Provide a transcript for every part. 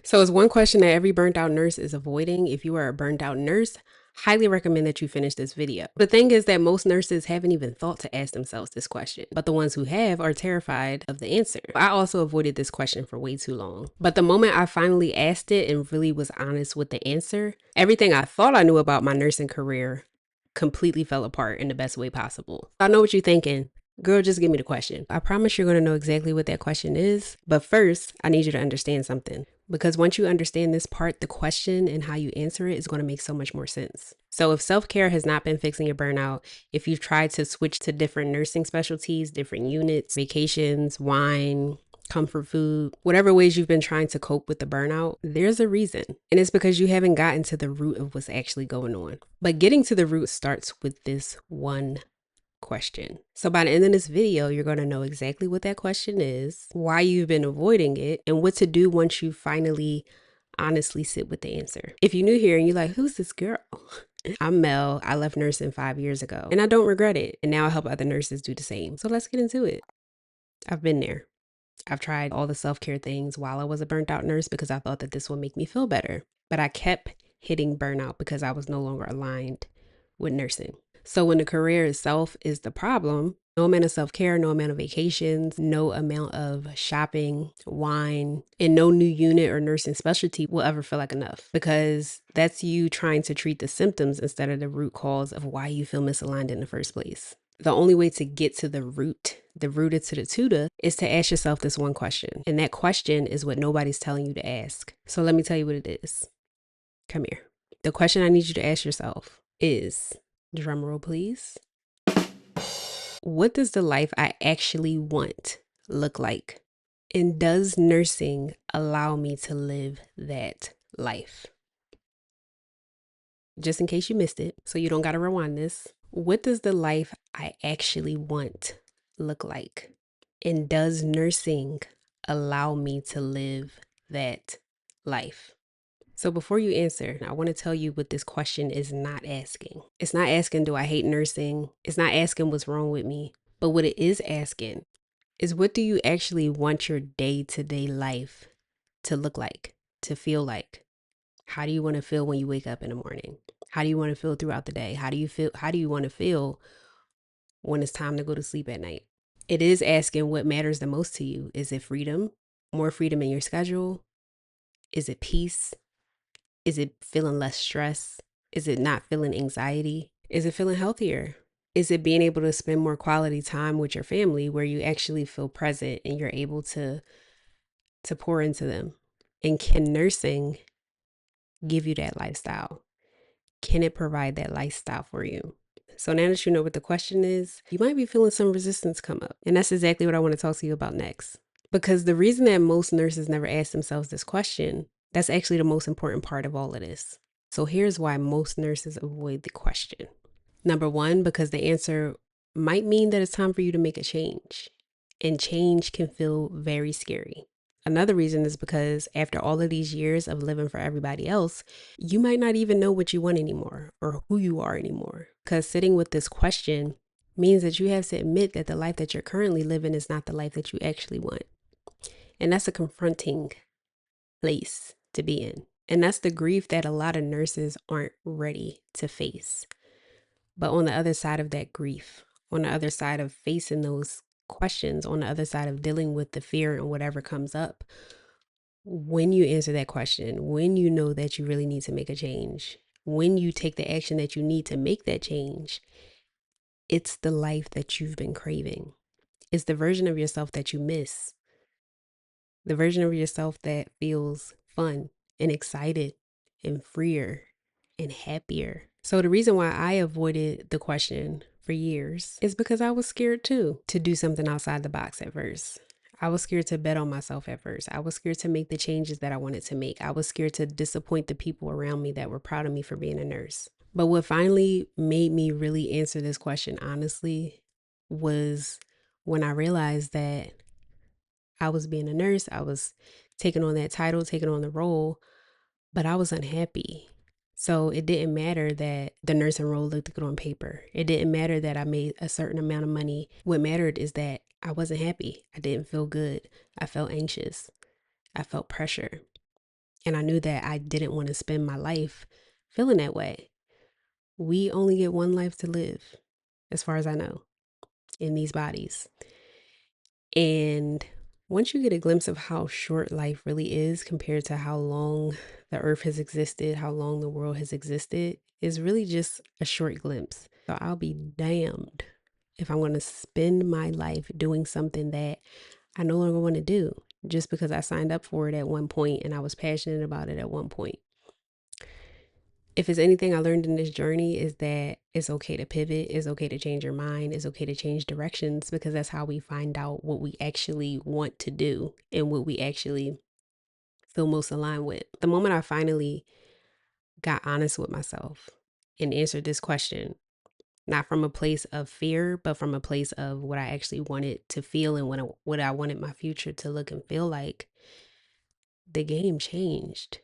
So it's one question that every burnt out nurse is avoiding. If you are a burnt out nurse, highly recommend that you finish this video. The thing is that most nurses haven't even thought to ask themselves this question, but the ones who have are terrified of the answer. I also avoided this question for way too long. But the moment I finally asked it and really was honest with the answer, everything I thought I knew about my nursing career completely fell apart in the best way possible. I know what you're thinking. Girl, just give me the question. I promise you're going to know exactly what that question is. But first, I need you to understand something. Because once you understand this part, the question and how you answer it is going to make so much more sense. So if self-care has not been fixing your burnout, if you've tried to switch to different nursing specialties, different units, vacations, wine, comfort food, whatever ways you've been trying to cope with the burnout, there's a reason. And it's because you haven't gotten to the root of what's actually going on. But getting to the root starts with this one question. So by the end of this video, you're going to know exactly what that question is, why you've been avoiding it, and what to do once you finally honestly sit with the answer. If you're new here and you're like, who's this girl? I'm Mel. I left nursing 5 years ago and I don't regret it. And now I help other nurses do the same. So let's get into it. I've been there. I've tried all the self-care things while I was a burnt out nurse because I thought that this would make me feel better. But I kept hitting burnout because I was no longer aligned with nursing. So when the career itself is the problem, no amount of self-care, no amount of vacations, no amount of shopping, wine, and no new unit or nursing specialty will ever feel like enough, because that's you trying to treat the symptoms instead of the root cause of why you feel misaligned in the first place. The only way to get to the rooted to the tutor, is to ask yourself this one question. And that question is what nobody's telling you to ask. So let me tell you what it is. Come here. The question I need you to ask yourself is, drum roll please, what does the life I actually want look like? And does nursing allow me to live that life? Just in case you missed it, so you don't got to rewind this. What does the life I actually want look like? And does nursing allow me to live that life? So before you answer, I want to tell you what this question is not asking. It's not asking, do I hate nursing? It's not asking what's wrong with me. But what it is asking is, what do you actually want your day-to-day life to look like, to feel like? How do you want to feel when you wake up in the morning? How do you want to feel throughout the day? How do you want to feel when it's time to go to sleep at night? It is asking what matters the most to you. Is it freedom? More freedom in your schedule? Is it peace? Is it feeling less stress? Is it not feeling anxiety? Is it feeling healthier? Is it being able to spend more quality time with your family where you actually feel present and you're able to pour into them? And can nursing give you that lifestyle? Can it provide that lifestyle for you? So now that you know what the question is, you might be feeling some resistance come up. And that's exactly what I want to talk to you about next. Because the reason that most nurses never ask themselves this question, that's actually the most important part of all of this. So here's why most nurses avoid the question. Number one, because the answer might mean that it's time for you to make a change. And change can feel very scary. Another reason is because after all of these years of living for everybody else, you might not even know what you want anymore or who you are anymore. Because sitting with this question means that you have to admit that the life that you're currently living is not the life that you actually want. And that's a confronting place to be in. And that's the grief that a lot of nurses aren't ready to face. But on the other side of that grief, on the other side of facing those questions, on the other side of dealing with the fear and whatever comes up, when you answer that question, when you know that you really need to make a change, when you take the action that you need to make that change, it's the life that you've been craving. It's the version of yourself that you miss. The version of yourself that feels fun and excited and freer and happier. So the reason why I avoided the question for years is because I was scared too, to do something outside the box at first. I was scared to bet on myself at first. I was scared to make the changes that I wanted to make. I was scared to disappoint the people around me that were proud of me for being a nurse. But what finally made me really answer this question honestly was when I realized that I was being a nurse, I was taking on that title, taking on the role, but I was unhappy. So it didn't matter that the nursing role looked good on paper. It didn't matter that I made a certain amount of money. What mattered is that I wasn't happy. I didn't feel good. I felt anxious. I felt pressure. And I knew that I didn't want to spend my life feeling that way. We only get one life to live, as far as I know, in these bodies. And once you get a glimpse of how short life really is compared to how long the earth has existed, how long the world has existed, is really just a short glimpse. So I'll be damned if I'm going to spend my life doing something that I no longer want to do just because I signed up for it at one point and I was passionate about it at one point. If it's anything I learned in this journey, is that it's okay to pivot, it's okay to change your mind, it's okay to change directions, because that's how we find out what we actually want to do and what we actually feel most aligned with. The moment I finally got honest with myself and answered this question, not from a place of fear, but from a place of what I actually wanted to feel and what I wanted my future to look and feel like, the game changed.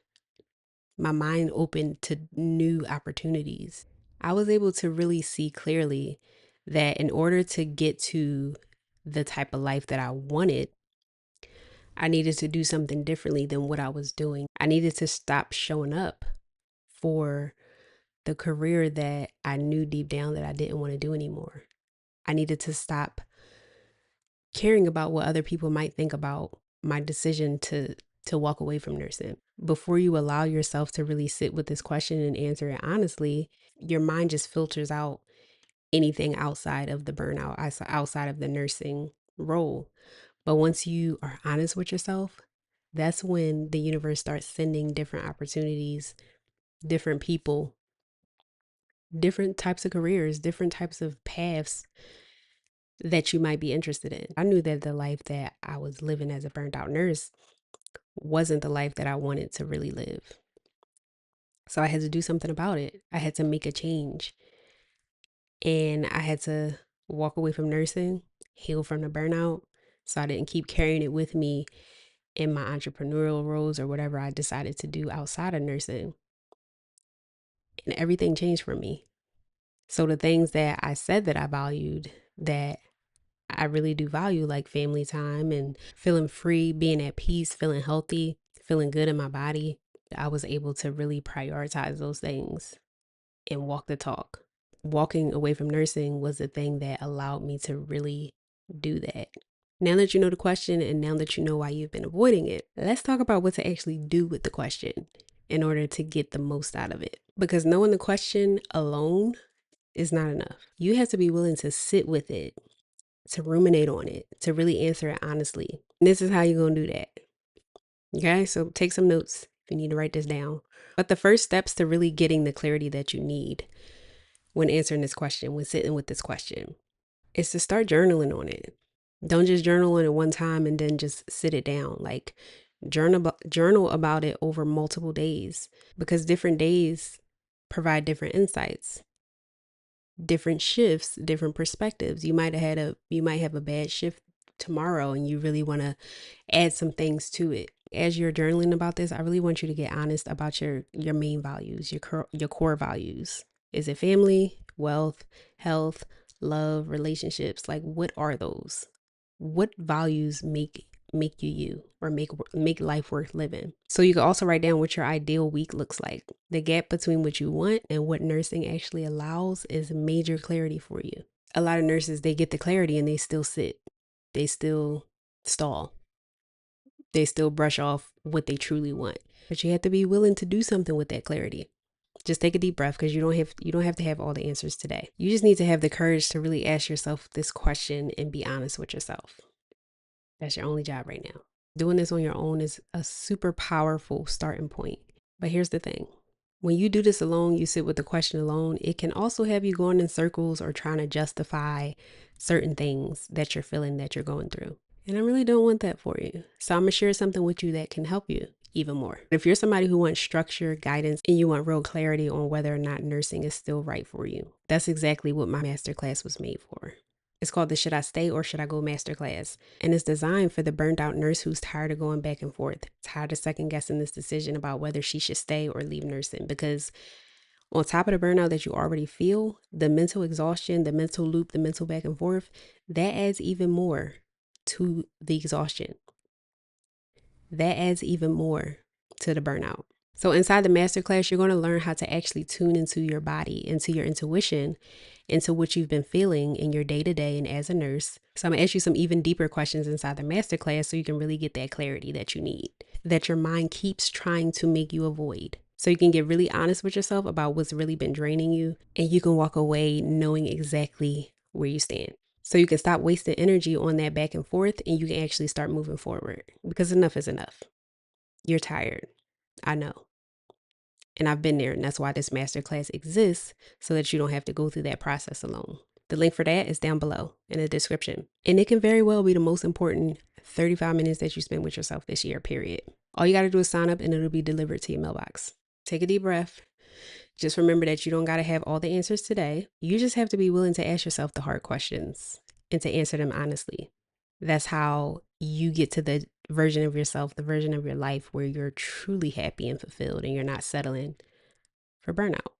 My mind opened to new opportunities. I was able to really see clearly that in order to get to the type of life that I wanted, I needed to do something differently than what I was doing. I needed to stop showing up for the career that I knew deep down that I didn't want to do anymore. I needed to stop caring about what other people might think about my decision to walk away from nursing. Before you allow yourself to really sit with this question and answer it honestly, your mind just filters out anything outside of the burnout, outside of the nursing role. But once you are honest with yourself, that's when the universe starts sending different opportunities, different people, different types of careers, different types of paths that you might be interested in. I knew that the life that I was living as a burnt out nurse wasn't the life that I wanted to really live. So I had to do something about it. I had to make a change. And I had to walk away from nursing, heal from the burnout, so I didn't keep carrying it with me in my entrepreneurial roles or whatever I decided to do outside of nursing. And everything changed for me. So the things that I said that I valued, that I really do value, like family time and feeling free, being at peace, feeling healthy, feeling good in my body, I was able to really prioritize those things and walk the talk. Walking away from nursing was the thing that allowed me to really do that. Now that you know the question and now that you know why you've been avoiding it, let's talk about what to actually do with the question in order to get the most out of it. Because knowing the question alone is not enough. You have to be willing to sit with it, to ruminate on it, to really answer it honestly. And this is how you're going to do that. Okay, so take some notes if you need to write this down. But the first steps to really getting the clarity that you need when answering this question, when sitting with this question, is to start journaling on it. Don't just journal on it one time and then just sit it down. Like journal about it over multiple days, because different days provide different insights, different shifts, different perspectives. You might have a bad shift tomorrow and you really want to add some things to it. As you're journaling about this, I really want you to get honest about your main values, your core values. Is it family, wealth, health, love, relationships? Like, what are those? What values make you or make life worth living? So you can also write down what your ideal week looks like. The gap between what you want and what nursing actually allows is major clarity for you. A lot of nurses, they get the clarity and they still sit. They still stall. They still brush off what they truly want. But you have to be willing to do something with that clarity. Just take a deep breath, because you don't have to have all the answers today. You just need to have the courage to really ask yourself this question and be honest with yourself. That's your only job right now. Doing this on your own is a super powerful starting point. But here's the thing. When you do this alone, you sit with the question alone, it can also have you going in circles or trying to justify certain things that you're feeling that you're going through. And I really don't want that for you. So I'm going to share something with you that can help you even more. If you're somebody who wants structure, guidance, and you want real clarity on whether or not nursing is still right for you, that's exactly what my masterclass was made for. It's called the Should I Stay or Should I Go Masterclass. And it's designed for the burned out nurse who's tired of going back and forth, tired of second guessing this decision about whether she should stay or leave nursing. Because on top of the burnout that you already feel, the mental exhaustion, the mental loop, the mental back and forth, that adds even more to the exhaustion. That adds even more to the burnout. So inside the masterclass, you're going to learn how to actually tune into your body, into your intuition, into what you've been feeling in your day-to-day and as a nurse. So I'm going to ask you some even deeper questions inside the masterclass so you can really get that clarity that you need, that your mind keeps trying to make you avoid. So you can get really honest with yourself about what's really been draining you, and you can walk away knowing exactly where you stand. So you can stop wasting energy on that back and forth, and you can actually start moving forward, because enough is enough. You're tired. I know. And I've been there, and that's why this masterclass exists, so that you don't have to go through that process alone. The link for that is down below in the description. And it can very well be the most important 35 minutes that you spend with yourself this year, period. All you got to do is sign up and it'll be delivered to your mailbox. Take a deep breath. Just remember that you don't got to have all the answers today. You just have to be willing to ask yourself the hard questions and to answer them honestly. That's how you get to the version of yourself, the version of your life where you're truly happy and fulfilled and you're not settling for burnout.